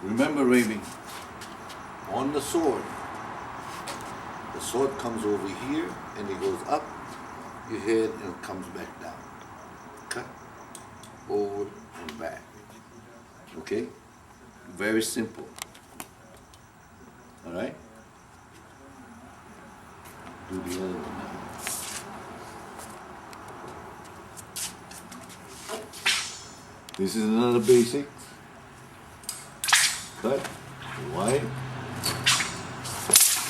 Remember, Raven, on the sword comes over here and it goes up your head and it comes back down. Cut, over and back. Okay? Very simple. Alright? Do the other one now. This is another basic. Cut, wide,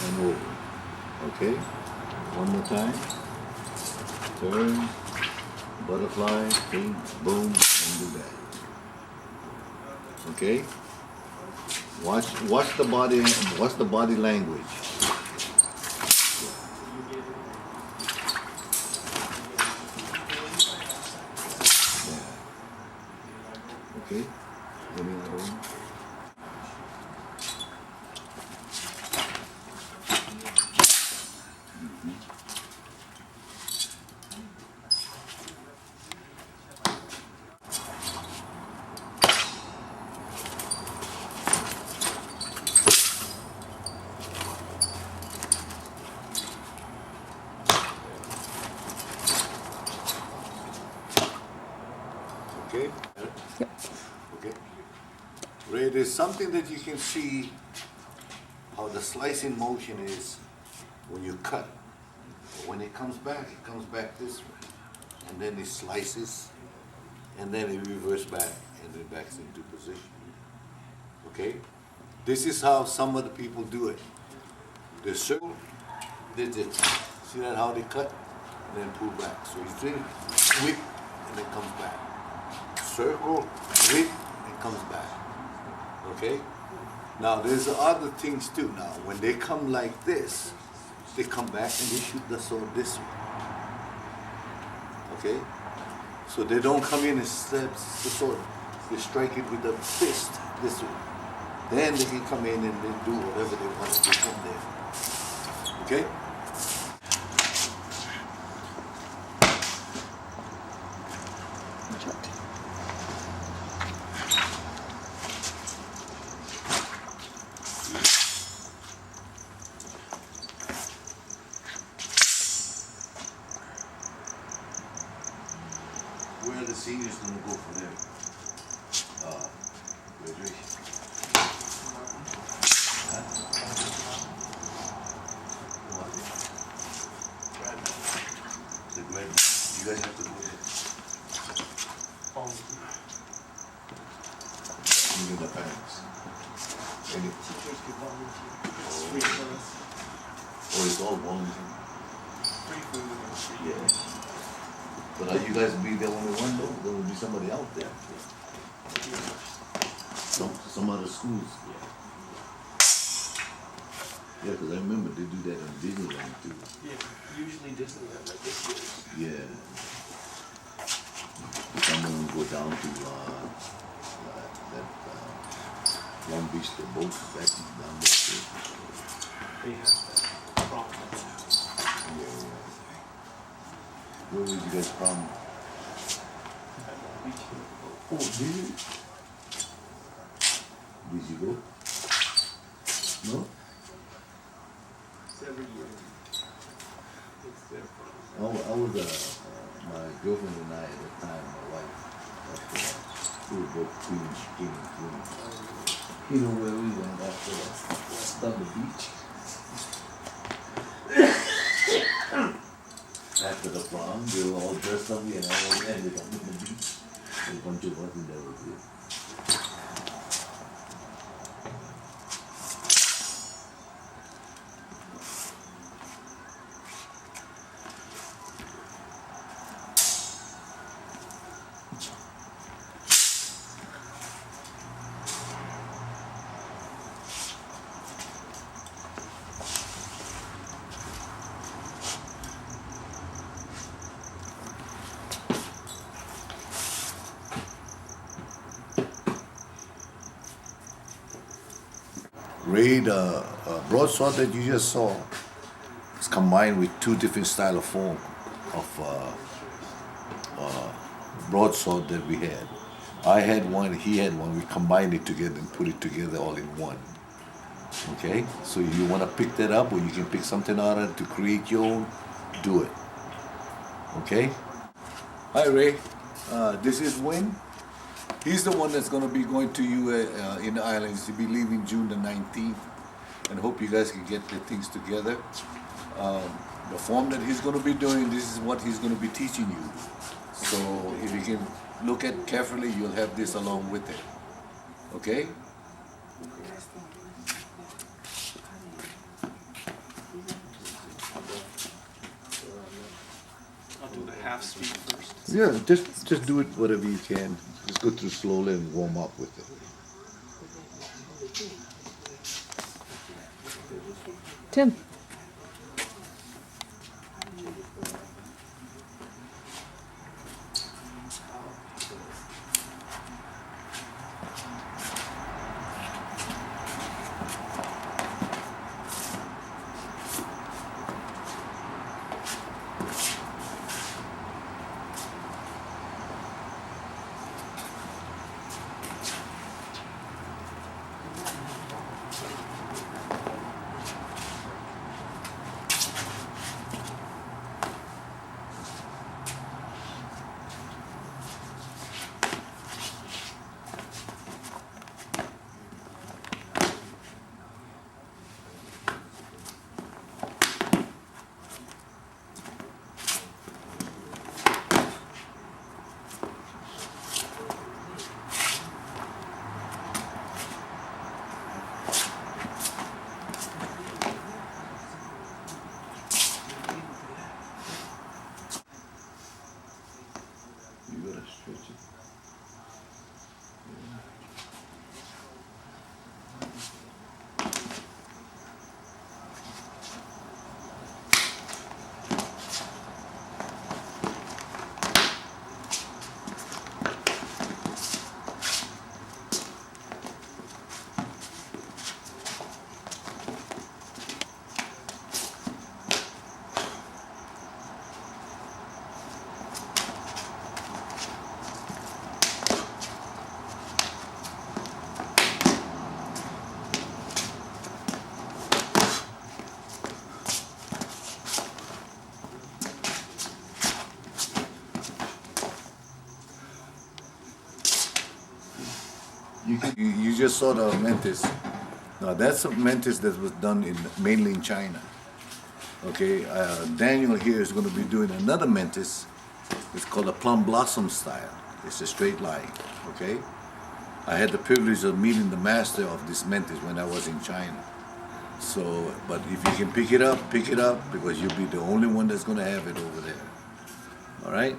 and over. Okay? One more time. Turn, butterfly, thing, boom, and do that. Okay? Watch the body language. Okay? Any other one? Okay? Yep. Okay. Ray, there's something that you can see how the slicing motion is when you cut. But when it comes back this way. And then it slices, and then it reverses back, and then backs into position. Okay? This is how some of the people do it. They circle, they just, see that how they cut, and then pull back. So you think, whip, and it comes back. Circle, whip, and comes back. Okay? Now there's other things too. Now when they come like this, they come back and they shoot the sword this way. Okay? So they don't come in and stab the sword. They strike it with the fist this way. Then they can come in and they do whatever they want to do from there. Okay? Where are the seniors going to go for their graduation? Huh? What? The grad. You guys have to go there. Even the parents. Any Teachers can volunteer. It's free for us. Oh, it's all volunteer. Free food and free. Yeah. But are you guys be the only one though? There will be somebody out there. Some other schools. Yeah, because I remember they do that in Disneyland too. Yeah, usually Disneyland like this year. Yeah. Some of them go down to that Long Beach, the boat back down there too. They have that problem. Yeah. Where was you guys from? At Long Beach. Oh, did you? Did you go? No? It's every year. It's their problem. I was, my girlfriend and I at the time, my wife, we were both queens. You know where we went after that? Down the beach. After the prom, we were all dressed up, and all ended up on the beach. A bunch of us, and that was it. Ray, the broadsword that you just saw is combined with two different style of form of broadsword that we had. I had one, he had one. We combined it together and put it together all in one. Okay, so you want to pick that up, or you can pick something out of it to create your own, do it. Okay? Hi, Ray. This is Win. He's the one that's going to be going to you in the islands. He'll be leaving June the 19th. And hope you guys can get the things together. The form that he's going to be doing, this is what he's going to be teaching you. So if you can look at carefully, you'll have this along with it. Okay? I'll do the half speed first. Yeah, just do it whatever you can. Just go through slowly and warm up with it. Tim. You gotta stretch it. You just saw the Mantis. Now that's a Mantis that was done mainly in China. Okay, Daniel here is going to be doing another Mantis. It's called a plum blossom style. It's a straight line. Okay, I had the privilege of meeting the master of this Mantis when I was in China. So, but if you can pick it up, because you'll be the only one that's going to have it over there. All right.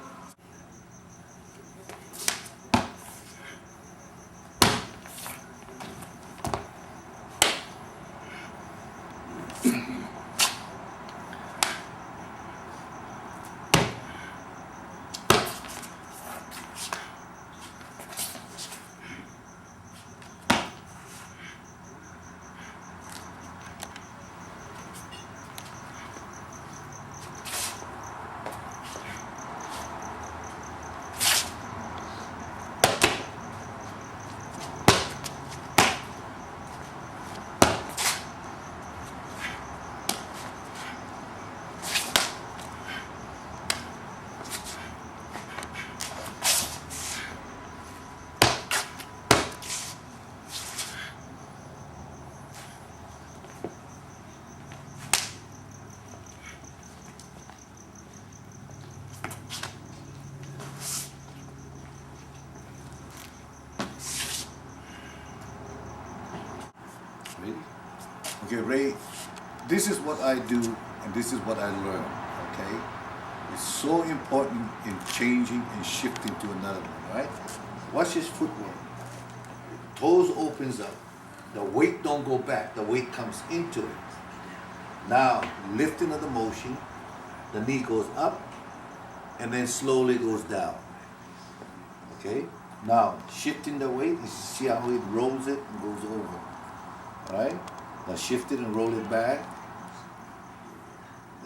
Okay, Ray, this is what I do and this is what I learn, okay? It's so important in changing and shifting to another one, right? Watch his footwork. Toes opens up. The weight don't go back, the weight comes into it. Now, lifting of the motion, the knee goes up and then slowly goes down, okay? Now, shifting the weight, you see how it rolls it and goes over, all right? Now shift it and roll it back.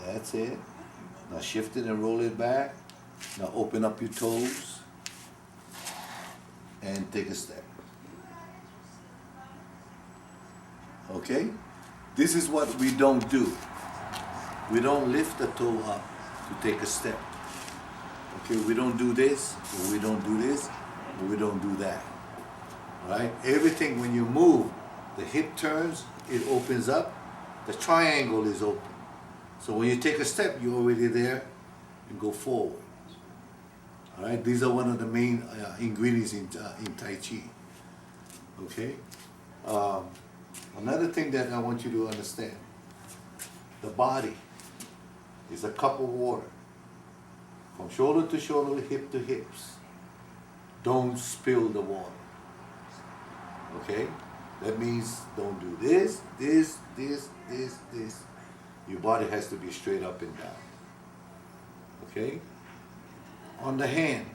That's it. Now shift it and roll it back. Now open up your toes. and take a step. Okay? This is what we don't do. We don't lift the toe up to take a step. Okay, we don't do this, or we don't do this, or we don't do that. All right? Everything, when you move, the hip turns, it opens up, the triangle is open. So when you take a step, you're already there and go forward. All right? These are one of the main ingredients in Tai Chi. Okay? Another thing that I want you to understand, the body is a cup of water. From shoulder to shoulder, hip to hips. Don't spill the water. Okay? That means don't do this, this, this, this, this. Your body has to be straight up and down. Okay? On the hand,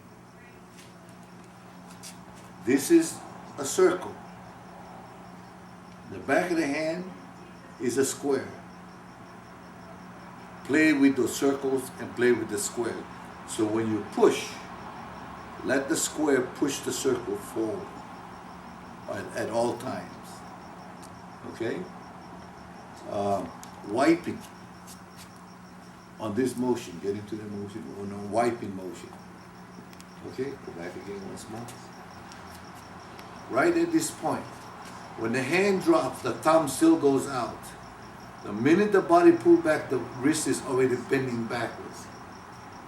this is a circle. The back of the hand is a square. Play with the circles and play with the square. So when you push, let the square push the circle forward at all times. Okay? Wiping on this motion, get into the motion, or no wiping motion. Okay, go back again once more. Right at this point, when the hand drops, the thumb still goes out. The minute the body pulls back, the wrist is already bending backwards.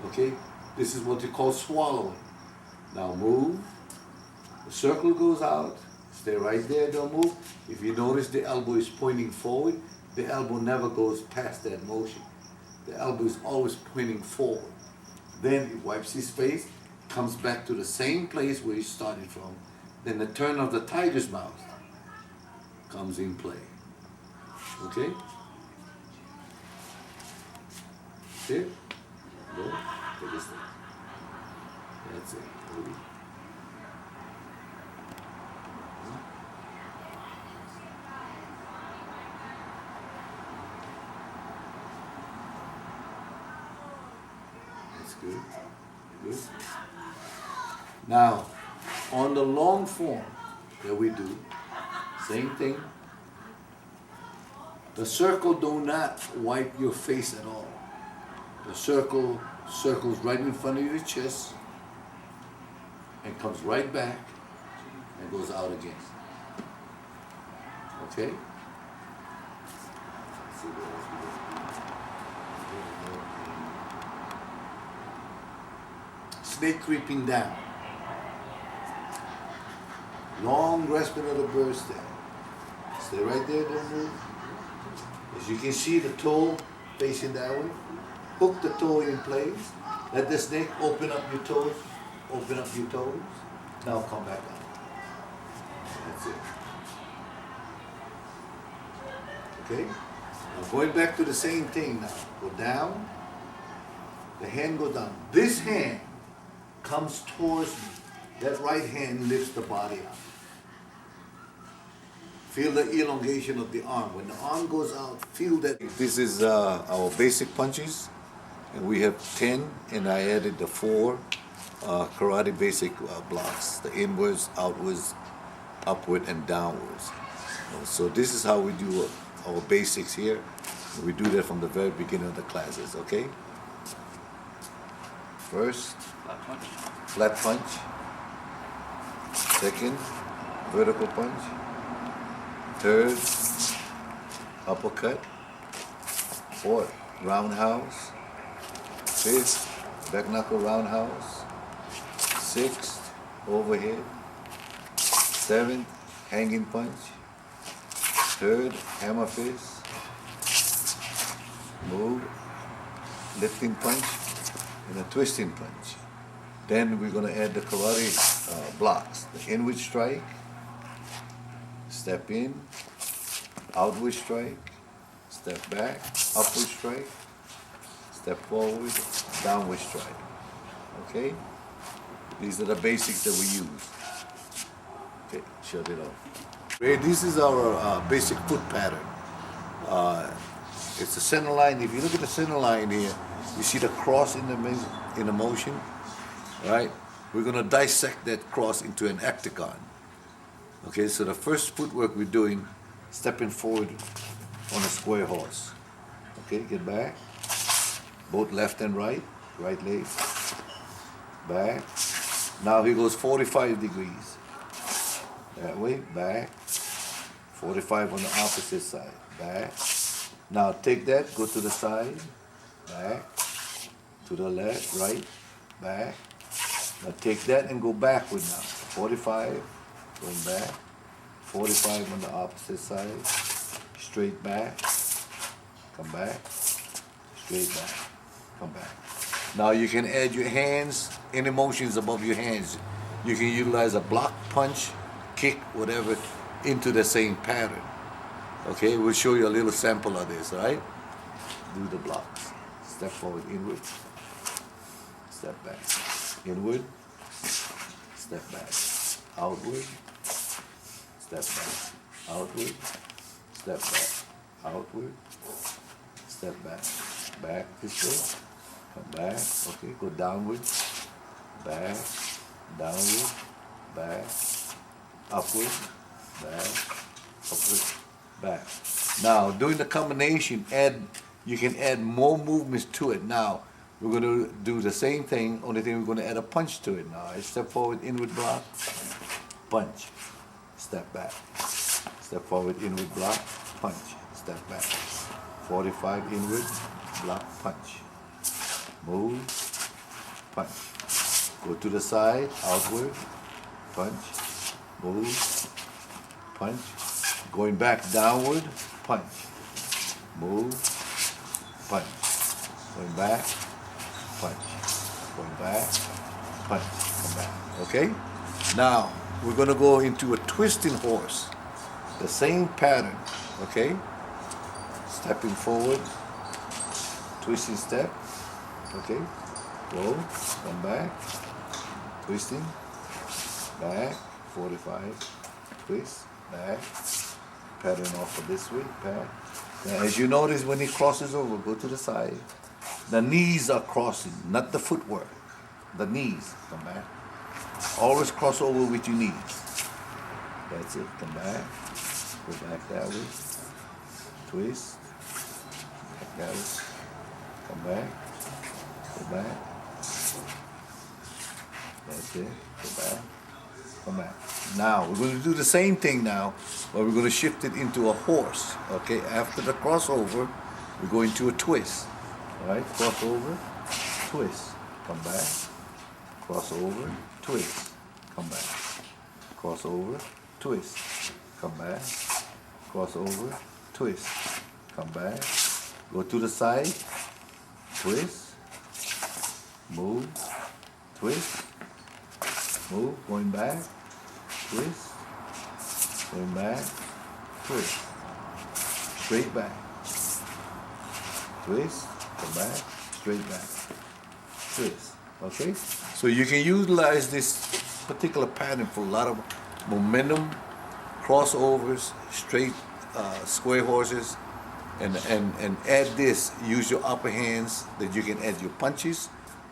Okay, this is what they call swallowing. Now move, the circle goes out, stay right there, don't move. If you notice the elbow is pointing forward, the elbow never goes past that motion. The elbow is always pointing forward. Then he wipes his face, comes back to the same place where he started from. Then the turn of the tiger's mouth comes in play. Okay? See? Go. Take a step. That's it. Ready? That's good. Good. Now, on the long form that we do, same thing. The circle do not wipe your face at all. The circle circles right in front of your chest and comes right back and goes out again. Okay? Let's see what else we got. Snake creeping down. Long respite of the bird stand. Stay right there, don't move. As you can see, the toe facing that way. Hook the toe in place. Let the snake open up your toes. Open up your toes. Now come back up. That's it. Okay? Now going back to the same thing now. Go down. The hand goes down. This hand comes towards me. That right hand lifts the body up. Feel the elongation of the arm. When the arm goes out, feel that. This is our basic punches. And we have 10, and I added the 4 karate basic blocks. The inwards, outwards, upward, and downwards. So this is how we do our basics here. We do that from the very beginning of the classes, okay? First, flat punch. Second, vertical punch. Third, uppercut. Fourth, roundhouse. Fifth, back knuckle roundhouse. Sixth, overhead. Seventh, hanging punch. Third, hammer fist. Move, lifting punch, and a twisting punch. Then we're going to add the karate blocks. The inward strike, step in, outward strike, step back, upward strike, step forward, downward strike. Okay? These are the basics that we use. Okay, shut it off. Okay, this is our basic foot pattern. It's the center line. If you look at the center line here, you see the cross in the motion, right? we're going to dissect that cross into an octagon. Okay, so the first footwork we're doing, stepping forward on a square horse. Okay, get back. Both left and right leg. Back. Now he goes 45 degrees. That way, back. 45 on the opposite side. Back. Now take that, go to the side. Back. To the left, right. Back. Now take that and go backward now. 45, going back. 45 on the opposite side. Straight back. Come back. Straight back. Come back. Now you can add your hands, any motions above your hands. You can utilize a block, punch, kick, whatever, into the same pattern. Okay, we'll show you a little sample of this, all right? Do the blocks. Step forward, inward. Step back. Inward. Step back. Outward. Step back. Outward. Step back. Outward. Step back. Back this way. Come back. Okay, go downward. Back. Downward. Back. Upward. Back. Upward. Back. Now, doing the combination, you can add more movements to it. Now, we're going to do the same thing, only thing we're going to add a punch to it. Now, I step forward, inward block, punch, step back. Step forward, inward block, punch, step back. 45 inward, block, punch. Move, punch. Go to the side, outward, punch, move, punch. Going back downward, punch. Move, punch. Going back, punch. Going back, punch. Come back. Okay? Now, we're going to go into a twisting horse. The same pattern. Okay? Stepping forward, twisting step. Okay? Go, come back, twisting, back, 45, twist, back, pattern off of this way, back. Now, as you notice, when he crosses over, go to the side. The knees are crossing, not the footwork. The knees, come back. Always cross over with your knees. That's it, come back. Go back that way. Twist. Back that way. Come back. Go back. That's it. Go back. Come back. Now, we're going to do the same thing now, but we're going to shift it into a horse. Okay, after the crossover, we go into a twist. All right, crossover, twist. Come back. Crossover, twist. Come back. Crossover, twist. Come back. Crossover, twist. Come back. Go to the side. Twist. Move. Twist. Move. Going back. Twist. Going back. Twist. Straight back. Twist. Come back. Straight back. Twist. Okay? So you can utilize this particular pattern for a lot of momentum, crossovers, straight square horses, and add this. Use your upper hands that you can add your punches,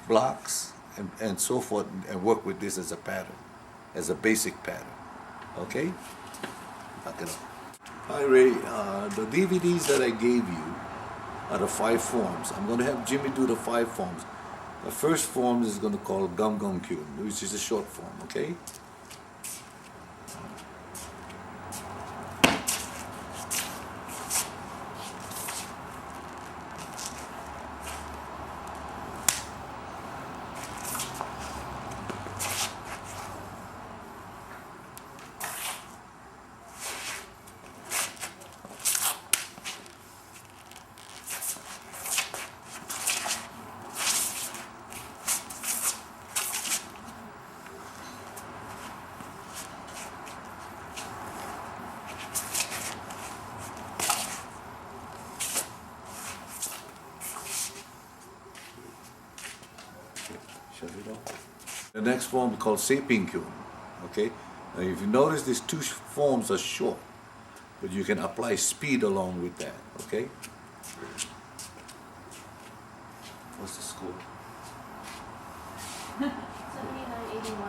blocks, and so forth, and work with this as a pattern, as a basic pattern. Okay? Knock it up. Hi Ray, the DVDs that I gave you are the 5 forms. I'm going to have Jimmy do the 5 forms. The first form is going to call Gum Gum Kyun, which is a short form, okay? Shut it off. The next form is called Seping Kyun. Okay? Now if you notice, these 2 forms are short, but you can apply speed along with that. Okay? What's the score? 79.81.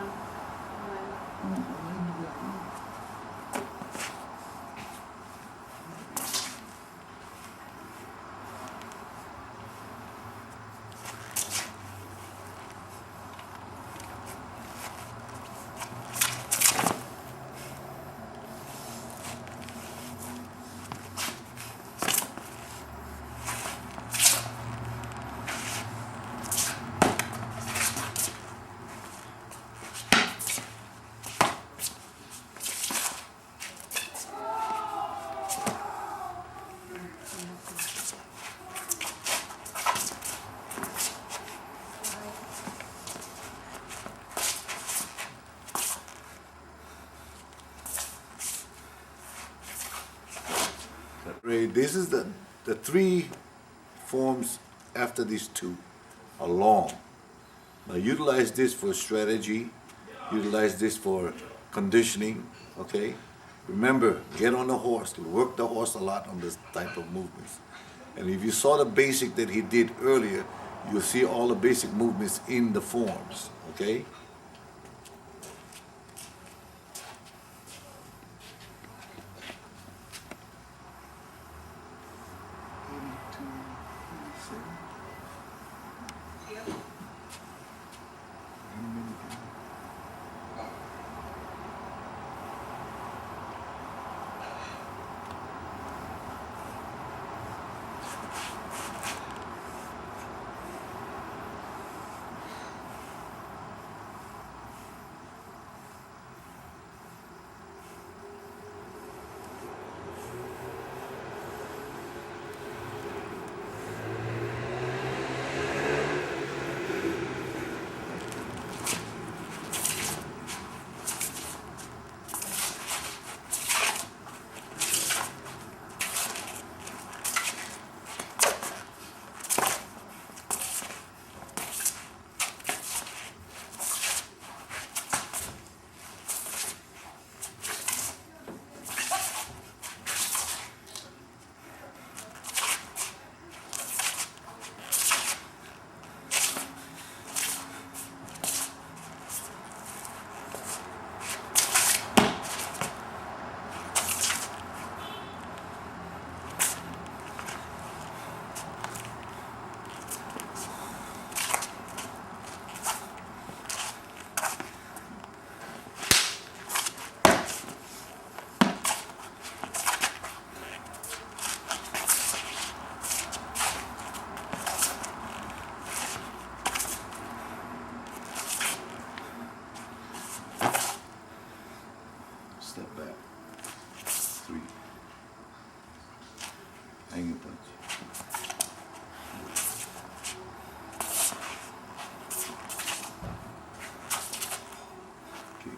This is the three forms after these two are long. Now utilize this for strategy, utilize this for conditioning, okay? Remember, get on the horse, work the horse a lot on this type of movements. And if you saw the basic that he did earlier, you'll see all the basic movements in the forms, okay? Step back. 3. Hanging punch. Okay.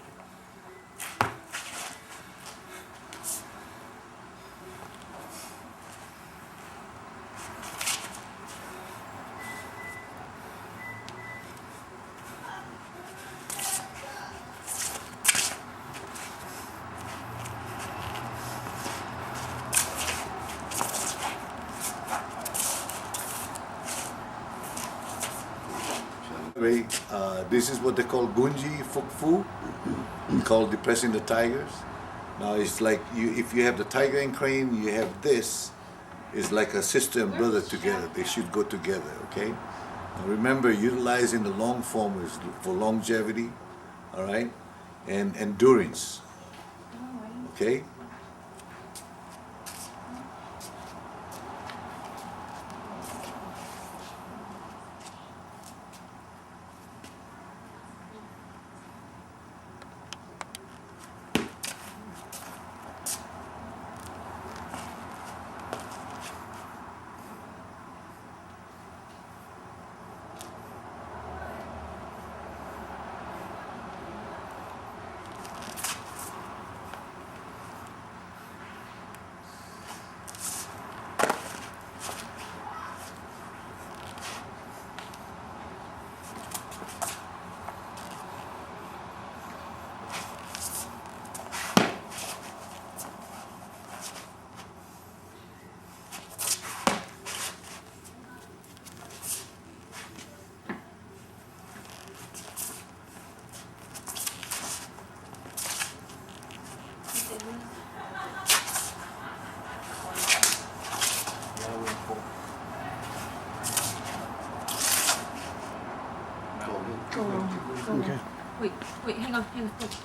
This is what they call gunji fu, called depressing the tigers. Now it's like if you have the tiger and crane, you have this. It's like a sister and brother together. They should go together, okay? Now remember, utilizing the long form is for longevity, all right, and endurance, okay? Okay. Wait, hang on. Wait.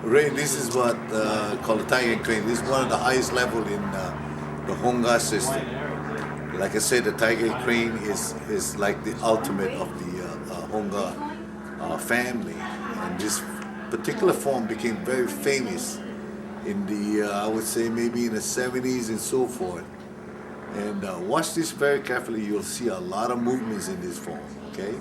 Ray, this is what called the Tiger Crane. This is one of the highest level in the Honga system. Like I said, the Tiger Crane is like the ultimate of the Honga family, and this particular form became very famous in the I would say maybe in the 70s and so forth. And watch this very carefully. You'll see a lot of movements in this form. Okay.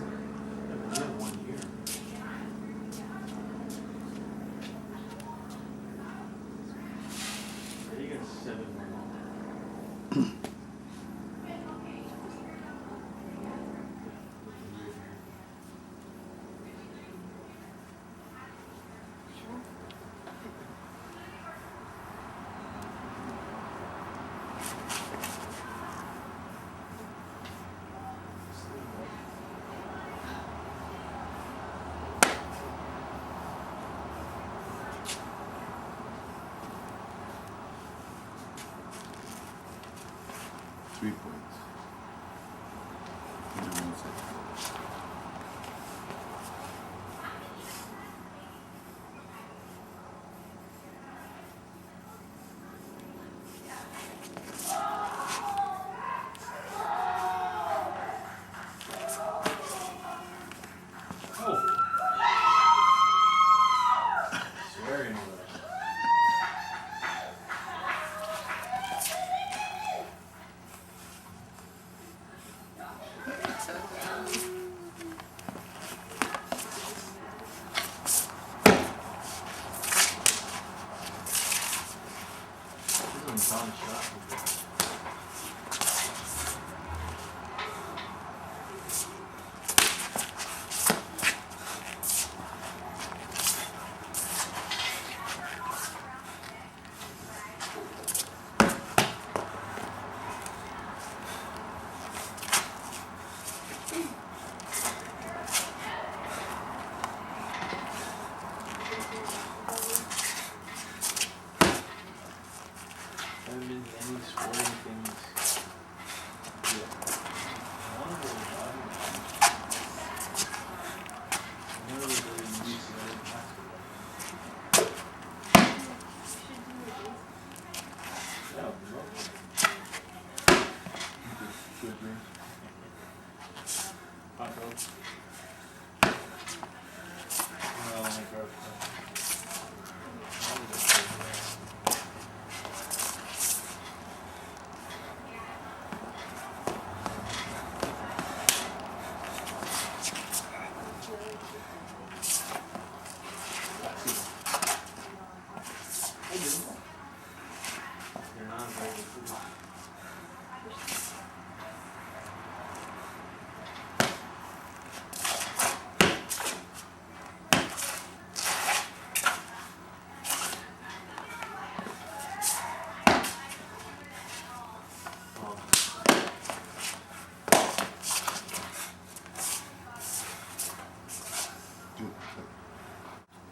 Three points. Give me 1 second.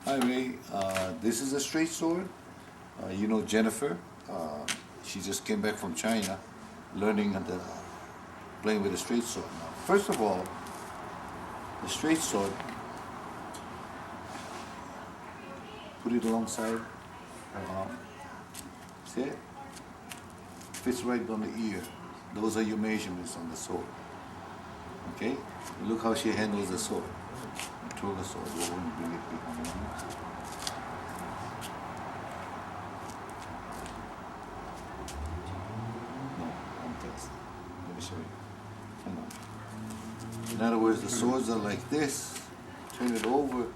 Hi Ray, this is a straight sword. You know Jennifer, she just came back from China learning playing with a straight sword. Now, first of all, the straight sword, put it alongside her arm. See it? Fits right on the ear. Those are your measurements on the sword. Okay? Look how she handles the sword. Throw the sword, we won't bring it behind. In other words, the swords are like this. Turn it over, you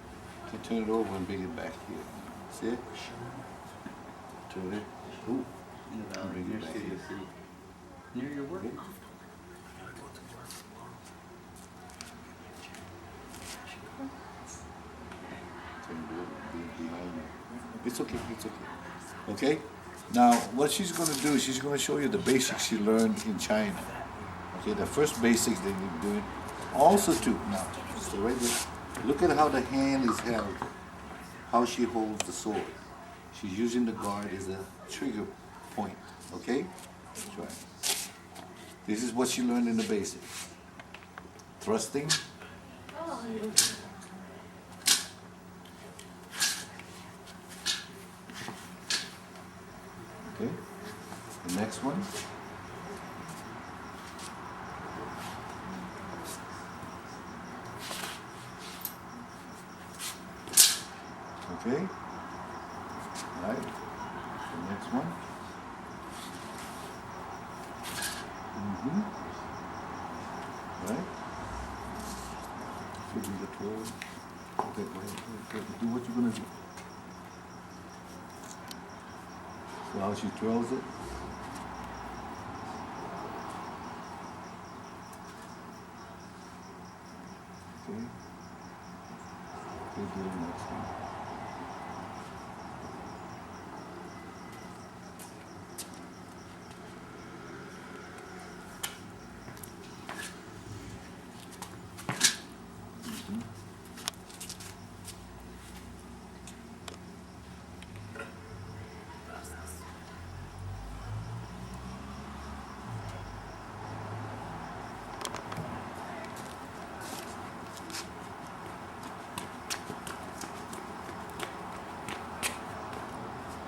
can turn it over and bring it back here. See it? Turn it. Ooh. And bring it back here. Near your work? Okay. Turn it over, be behind you. It's okay, it's okay. Okay? Now, what she's going to do, she's going to show you the basics she learned in China. Okay, the first basics that you're doing. Also, too, now, stay right there. Look at how the hand is held, how she holds the sword. She's using the guard as a trigger point, okay? Try. This is what she learned in the basics. Thrusting. Okay, the next one. Okay, right, the next one. Right. Should be the 12. Okay, go ahead. Do what you're gonna do. So how she twirls it. Okay. Okay, do the next one.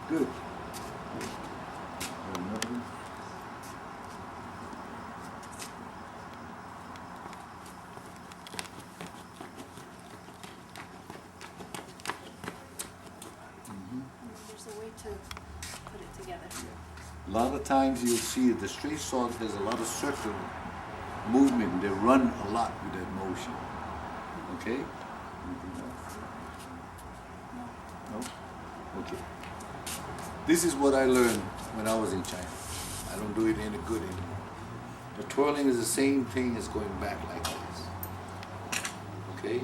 Good. Another one. There's a way to put it together. A lot of times you'll see the straight sword, there's a lot of circular movement. They run a lot with that motion. Okay? Anything else? No? Okay. This is what I learned when I was in China. I don't do it any good anymore. The twirling is the same thing as going back like this. Okay?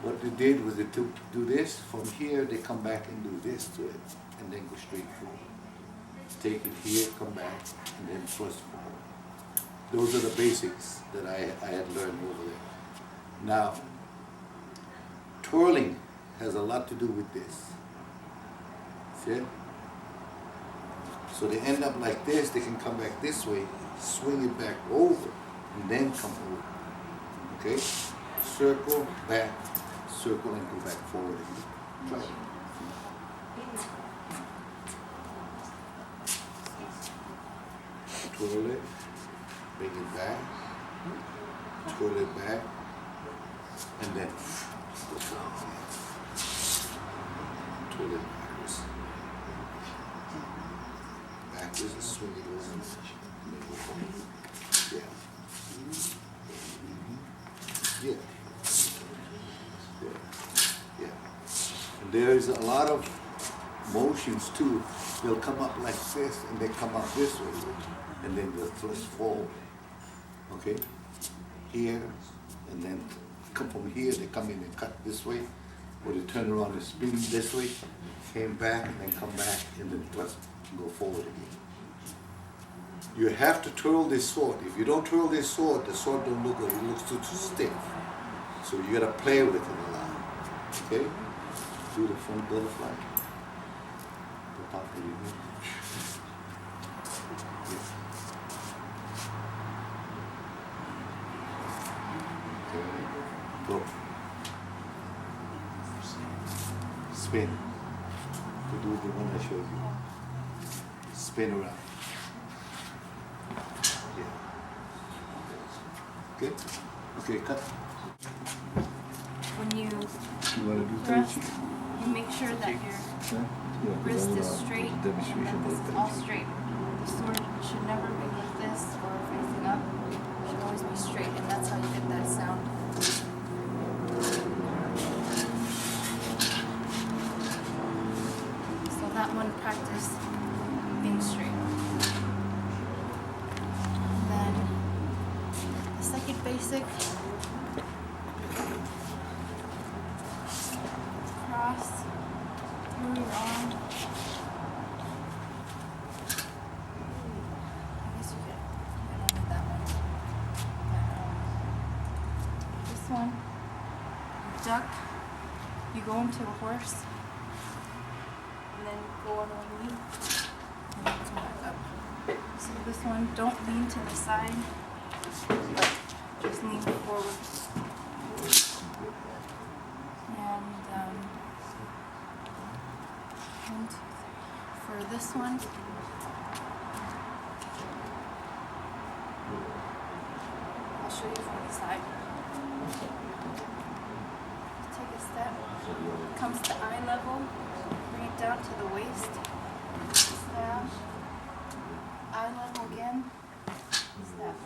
What they did was they took, do this, from here they come back and do this to it, and then go straight forward. Take it here, come back, and then thrust forward. Those are the basics that I had learned over there. Now, twirling has a lot to do with this. See it? So they end up like this, they can come back this way, swing it back over, and then come over. Okay? Circle, back, circle, and go back forward again. Try it. Twirl it, bring it back, twirl it back, and then go forward. Twirl it backwards. Backwards and swing it over, and then go forward. Yeah. Yeah. Yeah. Yeah. And there is a lot of motions too. They'll come up like this, and they come up this way, and then they'll thrust forward. Okay? Here, and then come from here, they come in and cut this way, or they turn around and spin this way, came back, and then come back, and then thrust, and go forward again. You have to twirl this sword. If you don't twirl this sword, the sword don't look good. It looks too stiff. So you gotta play with it a lot. Okay? Do the front butterfly. The top of your head. Okay. Go. Spin. To do the one I showed you. Spin around. Okay? Okay, cut. When you You want to do Tai thrust, Chi? you make sure that your Huh? Yeah, 'cause wrist I is will, straight and demonstration that this of is Tai all Chi. straight. The sword should never be like this or facing up. It should always be straight, and that's how you get that sound. So that one, practice being straight. And then the second basic, cross through your arm. I guess you could only that one. But, this one, duck, you go into a horse, and then go on one knee, and then come back up. So this one, don't lean to the side, but just lean forward. And 1, 2, 3. For this one, I'll show you from the side. Take a step, comes to eye level, bring it down to the waist, snap, eye level again, snap.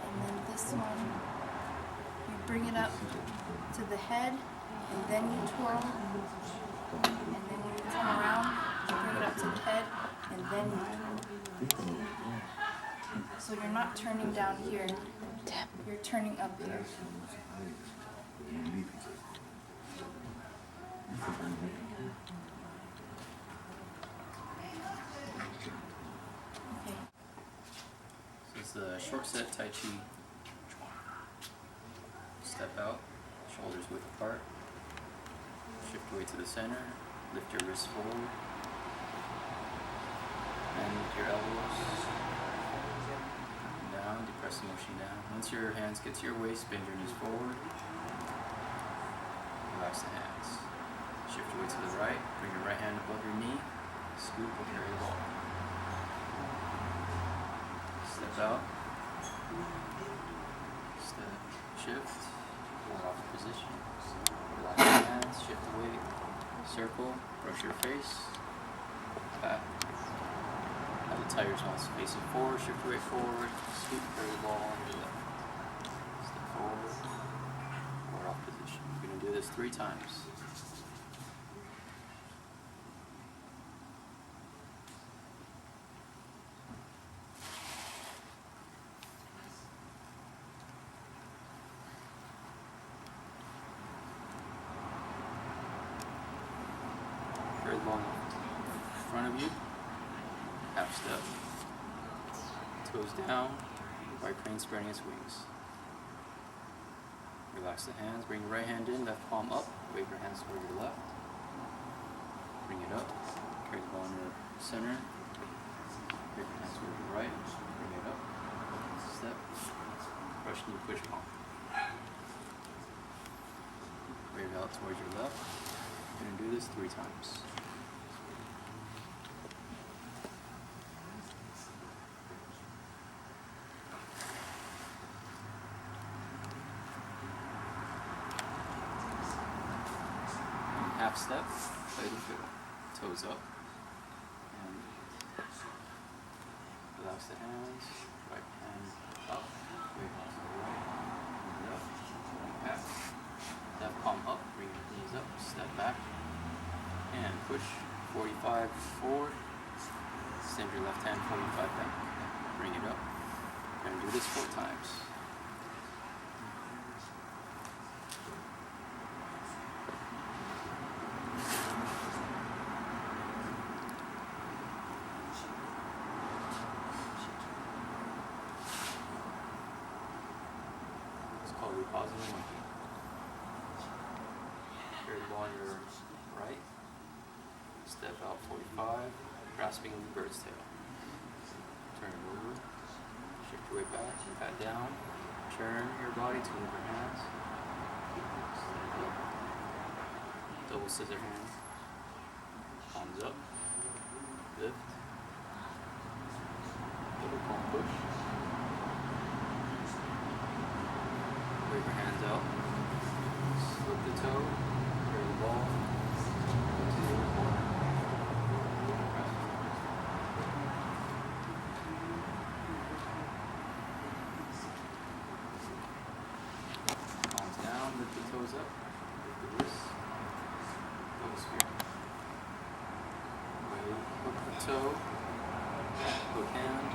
And then this one, you bring it up to the head, and then you twirl, and then you come around, bring it up to the head, and then you twirl. So you're not turning down here, you're turning up here. Okay. So it's the short set Tai Chi. Step out, shoulders width apart. Shift weight to the center. Lift your wrists forward. And lift your elbows. Down, depress the motion down. Once your hands get to your waist, bend your knees forward. Relax the hands. Shift your weight to the right. Bring your right hand above your knee. Scoop or carry the ball. Step out. Step. Shift. Pull off position. Relax the hands. Shift the weight. Circle. Brush your face. Back. Now the tires must face it forward. Shift your weight forward. Scoop. Carry the ball on your left. Step forward. Or off position. You're going to do this 3 times. Very long in front of you. Half step. Toes down. Right crane spreading its wings. Relax the hands. Bring your right hand in. Left palm up. Wave your hands toward your left. Bring it up. Carry the ball in your center. Wave your hands toward your right. Bring it up. Step. Brush knee push palm. Wave it out towards your left. You're going to do this 3 times. Half step, play the fiddle. Toes up. And relax the hands. Right hand up. Wave on to the right. Move it up. Back. Left palm up. Bring your knees up. Step back. And push 45 forward. Extend your left hand 45 back. Bring it up. And do this 4 times. Positive monkey. Carry the ball on your right. Step out 45, grasping the bird's tail. Turn it over. Shift your weight back. Pat down. Turn your body to move your hands. Stand up. Double scissor hand. Palms up. Lift. Double palm push. Wave your hands out. Slip the toe. Carry the ball. To the other corner. toe, hook hand,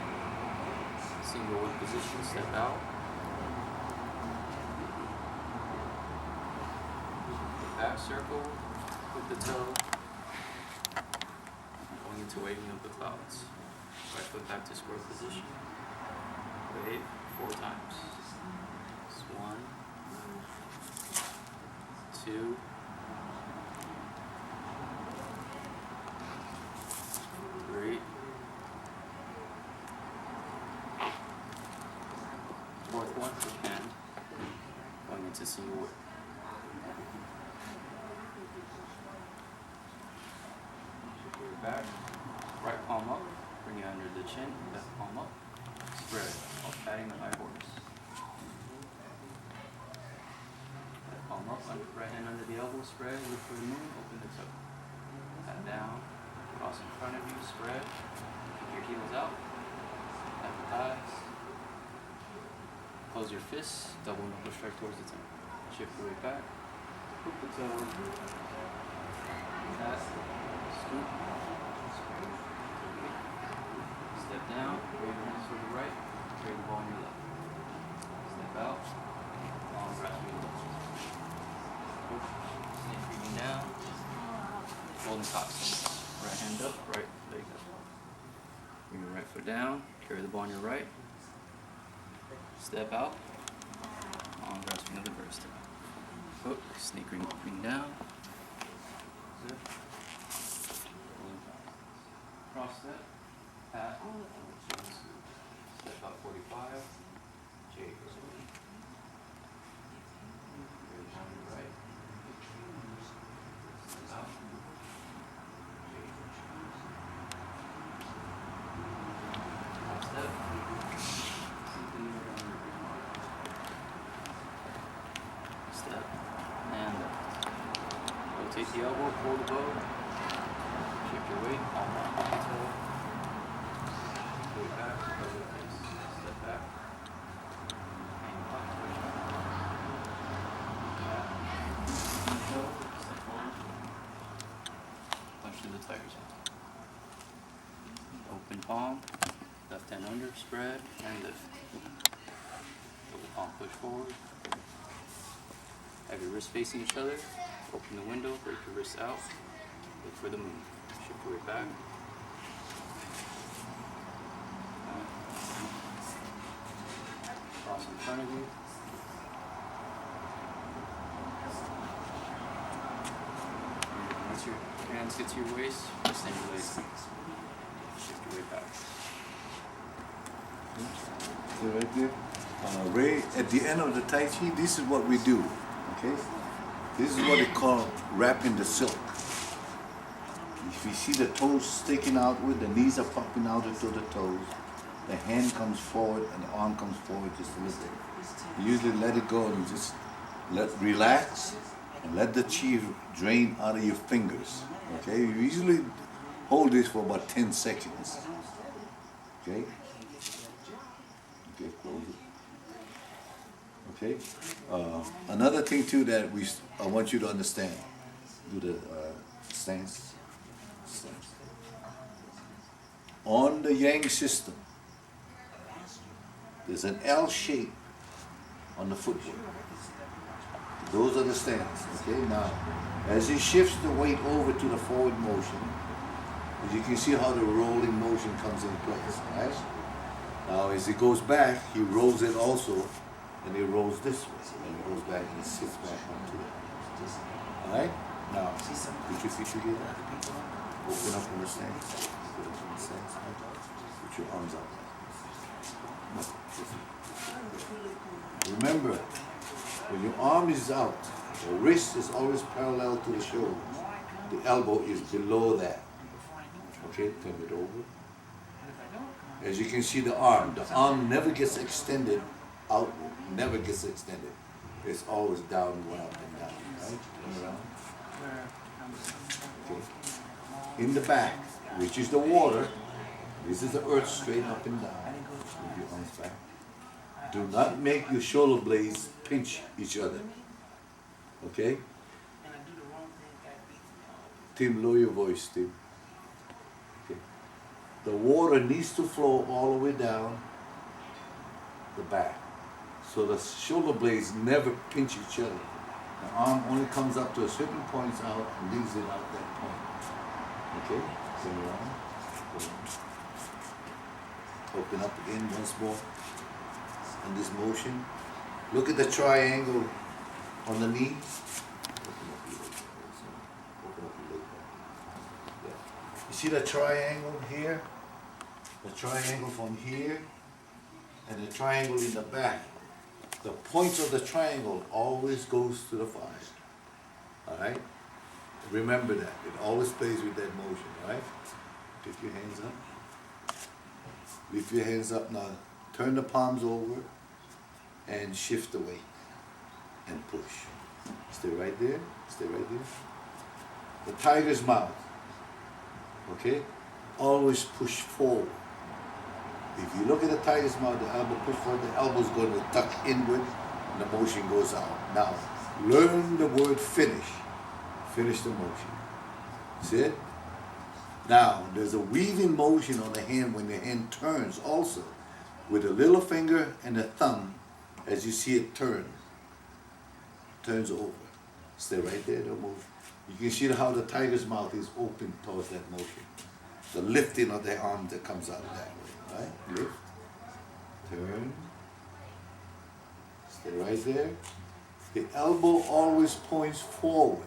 single whip position, step out. Back circle with the toe, going into waving of the clouds. Right foot back to square position. Wave 4 times. It's 1, 2, 3, 4th one, hook hand, going into single whip. Back, right palm up, bring it under the chin, left palm up, spread, while patting the high horse. Left palm up, right hand under the elbow, spread, look for the moon, open the toe. Pat down, cross in front of you, spread, keep your heels out, pat the thighs, close your fists, double knuckle strike towards the temple. Shift your weight back, hook the toe, tap, scoop. Step down, wave your hands to the right, carry the ball on your left. Step out, long grasp your left. Push, snake creeping down, golden cocktail. Right hand up, right leg up. Bring your right foot down, carry the ball on your right. Step out, long grasping of the bird step. Hook, snake creeping down. Zip. Cross step. Pat, step out 45, Jade, on the right, step out, Jade, top step, step, and rotate the elbow, pull the bow, shift your weight, palm up, toe. Back, step back, and up, push back, step forward, punch through the tires. Open palm, left hand under, spread, and lift. Double palm, push forward. Have your wrists facing each other, open the window, break your wrists out, look for the moon. Shift your weight back. Cross in front of you. Once your hands get to your waist, extend your legs. Shift your weight back. So right there, Ray, at the end of the Tai Chi, this is what we do, okay? This is what they call wrapping the silk. If you see the toes sticking out with, the knees are popping out into the toes, the hand comes forward and the arm comes forward just a little bit. You usually let it go and just relax and let the chi drain out of your fingers. Okay, you usually hold this for about 10 seconds. Okay? Okay, close it. Okay? Another thing too that I want you to understand. Do the stance. On the Yang system, there's an L shape on the footwork. Those are the stance. Okay, now as he shifts the weight over to the forward motion, as you can see how the rolling motion comes in place. Right? Now as he goes back, he rolls it also, and he rolls this way, and he goes back and he sits back onto it. Alright? Now, put your feet together. Open up in the stance. Put up in the stance. Put your arms out. Remember, when your arm is out, the wrist is always parallel to the shoulder. The elbow is below that. Okay, turn it over. As you can see the arm never gets extended outward, never gets extended. It's always downward up and down, right? Turn around. Okay. In the back, which is the water, this is the earth straight up and down. With your arms back. Do not make your shoulder blades pinch each other. Okay? Tim, lower your voice, Tim. Okay. the water needs to flow all the way down the back. So the shoulder blades never pinch each other. The arm only comes up to a certain point out and leaves it out that point. Okay? Turn around. Open up again once more. In this motion. Look at the triangle on the knee. Open up your leg. Yeah. You see the triangle here? The triangle from here and the triangle in the back. The points of the triangle always goes to the 5. Alright? Remember that. It always plays with that motion, alright? Lift your hands up. Lift your hands up now. Turn the palms over and shift the weight and push. Stay right there. Stay right there. The tiger's mouth. Okay? Always push forward. If you look at the tiger's mouth, the elbow push forward, the elbow's going to tuck inward and the motion goes out. Now, learn the word finish. Finish the motion. See it? Now, there's a weaving motion on the hand when the hand turns also. With the little finger and the thumb, as you see it turn. Turns over. Stay right there, don't move. You can see how the tiger's mouth is open towards that motion. The lifting of the arm that comes out that way, right? Lift, turn, stay right there. The elbow always points forward.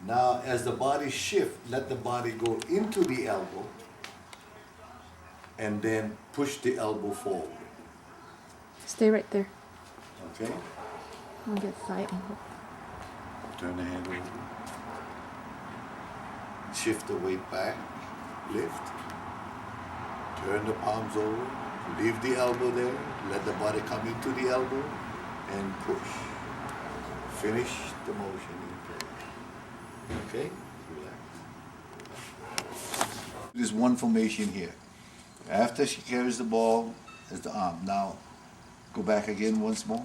Now, as the body shifts, let the body go into the elbow and then push the elbow forward. Stay right there. Okay? I'll get side angle. Turn the hand over. Shift the weight back. Lift. Turn the palms over. Leave the elbow there. Let the body come into the elbow and push. Finish the motion in place. Okay? Relax. There's one formation here. After she carries the ball, is the arm. Now, go back again once more.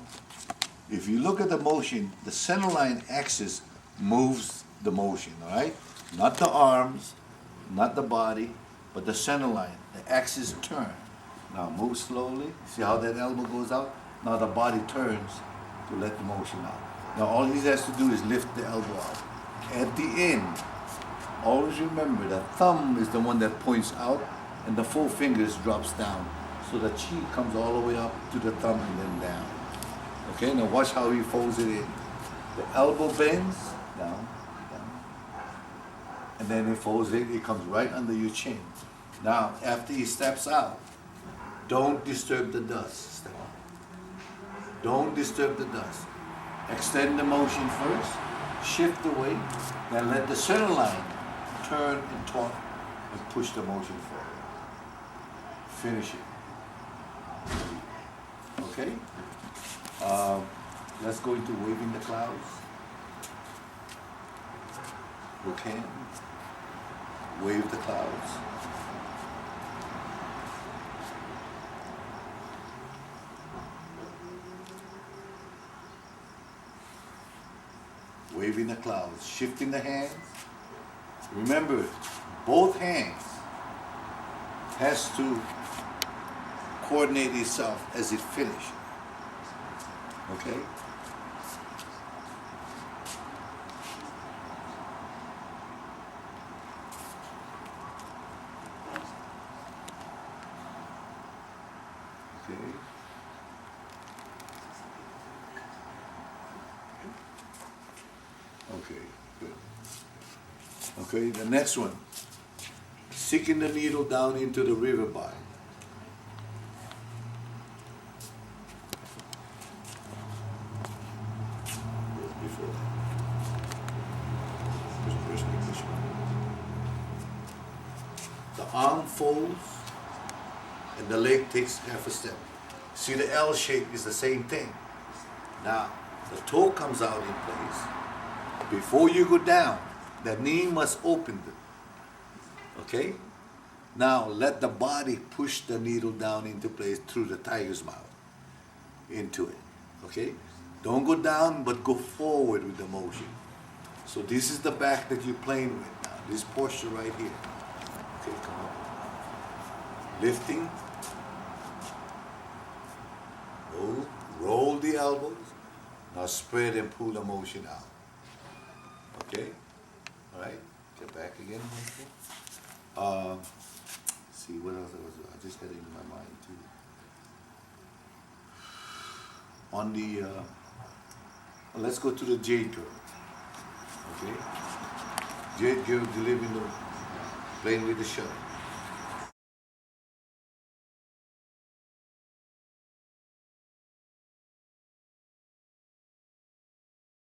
If you look at the motion, the center line axis moves the motion, all right? Not the arms, not the body, but the center line. The axis turn. Now move slowly. See how that elbow goes out? Now the body turns to let the motion out. Now all he has to do is lift the elbow out. At the end, always remember that thumb is the one that points out and the 4 fingers drops down. So the chi comes all the way up to the thumb and then down. Okay, now watch how he folds it in. The elbow bends, down, down. And then he folds it, it comes right under your chin. Now, after he steps out, don't disturb the dust. Step out. Don't disturb the dust. Extend the motion first, shift the weight, then let the center line turn and taut and push the motion forward. Finish it. Okay? Let's go into waving the clouds. Hook hand. Wave the clouds. Waving the clouds. Shifting the hands. Remember, both hands has to coordinate itself as it finishes. Okay? Okay. Okay, good. Okay, the next one. Sinking the needle down into the river bottom. Before that. The arm folds and the leg takes half a step. See, the L shape is the same thing. Now, the toe comes out in place. Before you go down, the knee must open. Okay? Now, let the body push the needle down into place through the tiger's mouth. Into it. Okay? Don't go down, but go forward with the motion. So this is the back that you're playing with now. This posture right here. Okay, come on. lifting, roll the elbows, now spread and pull the motion out. Okay? All right? Get back again. See, what else I just had it in my mind too. On the, let's go to the Jade girl. Okay? Jade girl delivering the, playing with the shuttle.